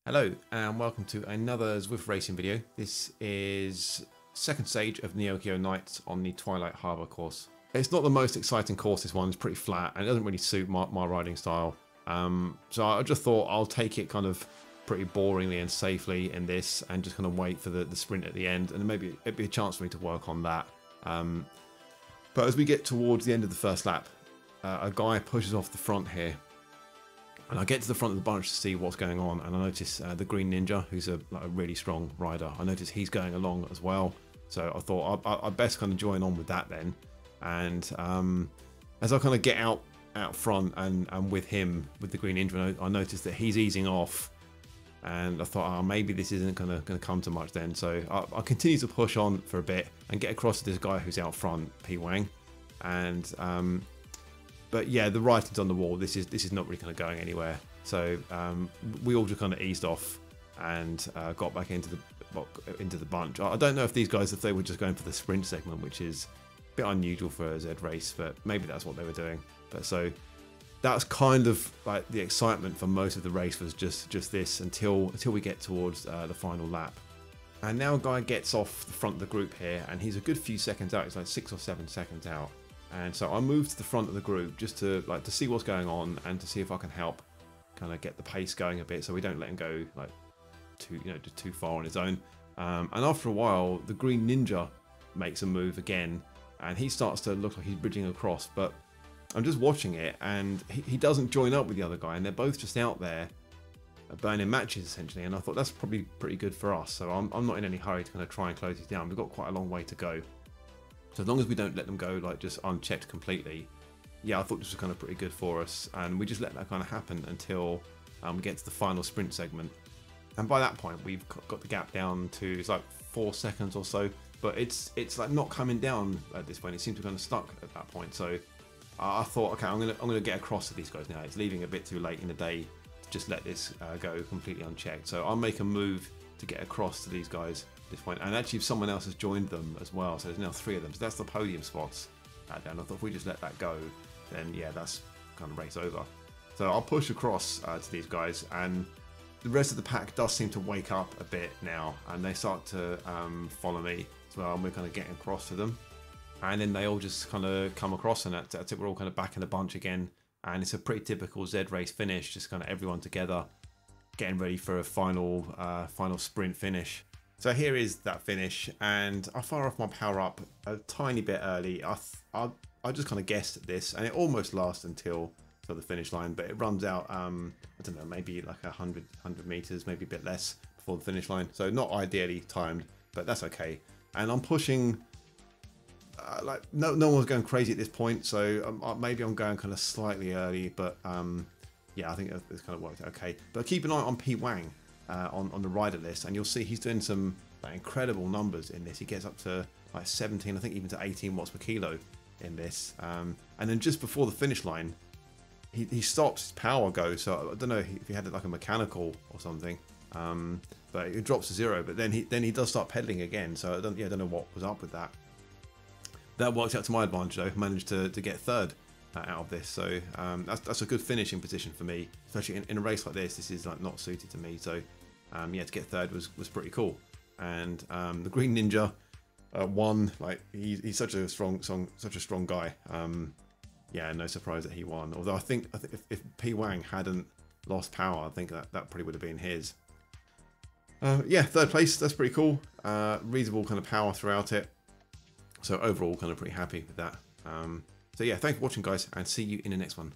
Hello and welcome to another Zwift racing video. This is second stage of Neokyo Nights on the Twilight Harbour course. It's not the most exciting course, this one. It's pretty flat and it doesn't really suit my riding style. So I just thought I'll take it kind of pretty boringly and safely in this and just kind of wait for the sprint at the end, and maybe it'd be a chance for me to work on that. But as we get towards the end of the first lap, a guy pushes off the front here. And I get to the front of the bunch to see what's going on, and I notice the Green Ninja, who's a really strong rider. I notice he's going along as well, so I thought I'd best kind of join on with that then. And as I kind of get out front and with him, with the Green Ninja, I noticed that he's easing off, and I thought, oh, maybe this isn't going to come to much then. So I continue to push on for a bit and get across to this guy who's out front, P Wang, and but yeah, the writing's on the wall. This is not really kind of going anywhere. So we all just kind of eased off and got back into the bunch. I don't know if these guys, if they were just going for the sprint segment, which is a bit unusual for a Z race, but maybe that's what they were doing. But so that's kind of like the excitement for most of the race, was just this until we get towards the final lap. And now a guy gets off the front of the group here, and he's a good few seconds out. He's like 6 or 7 seconds out. And so I moved to the front of the group just to see what's going on and to see if I can help kind of get the pace going a bit, so we don't let him go like too far on his own. And after a while, the Green Ninja makes a move again, and he starts to look like he's bridging across. But I'm just watching it, and he doesn't join up with the other guy, and they're both just out there burning matches essentially. And I thought that's probably pretty good for us. So I'm not in any hurry to kind of try and close these down. We've got quite a long way to go. So as long as we don't let them go like just unchecked completely, yeah, I thought this was kind of pretty good for us, and we just let that kind of happen until we get to the final sprint segment. And by that point, we've got the gap down to, it's like 4 seconds or so, but it's like not coming down at this point. It seems to be kind of stuck at that point. So I thought, okay, I'm gonna get across to these guys now. It's leaving a bit too late in the day to just let this go completely unchecked. So I'll make a move to get across to these guys at this point. And actually, if someone else has joined them as well, so there's now 3 of them. So that's the podium spots down. I thought if we just let that go, then yeah, that's kind of race over. So I'll push across to these guys, and the rest of the pack does seem to wake up a bit now, and they start to follow me as well, and we're kind of getting across to them. And then they all just kind of come across, and that's it. We're all kind of back in the bunch again, and it's a pretty typical Z race finish, just kind of everyone together, getting ready for a final sprint finish. So here is that finish, and I fire off my power up a tiny bit early. I just kind of guessed at this, and it almost lasts until the finish line, but it runs out, I don't know, maybe like 100 meters, maybe a bit less before the finish line. So not ideally timed, but that's okay. And I'm pushing, like no one's going crazy at this point, so maybe I'm going kind of slightly early, but yeah, I think it's kind of worked okay. But keep an eye on P Wang on the rider list, and you'll see he's doing some incredible numbers in this. He gets up to like 17, I think even to 18 watts per kilo in this. And then just before the finish line, he stops, his power goes. So I don't know if he had it like a mechanical or something, but it drops to 0. But then he does start pedaling again. So I don't know what was up with that. That worked out to my advantage though. Managed to get 3rd out of this. So that's a good finishing position for me, especially in a race like this. This is like not suited to me. So yeah, to get 3rd was pretty cool. And the Green Ninja won. Like he's such a strong guy. Yeah, no surprise that he won. Although I think if P Wang hadn't lost power, I think that probably would have been his. Yeah, 3rd place. That's pretty cool. Reasonable kind of power throughout it. So overall, kind of pretty happy with that. So yeah, thanks for watching, guys, and see you in the next one.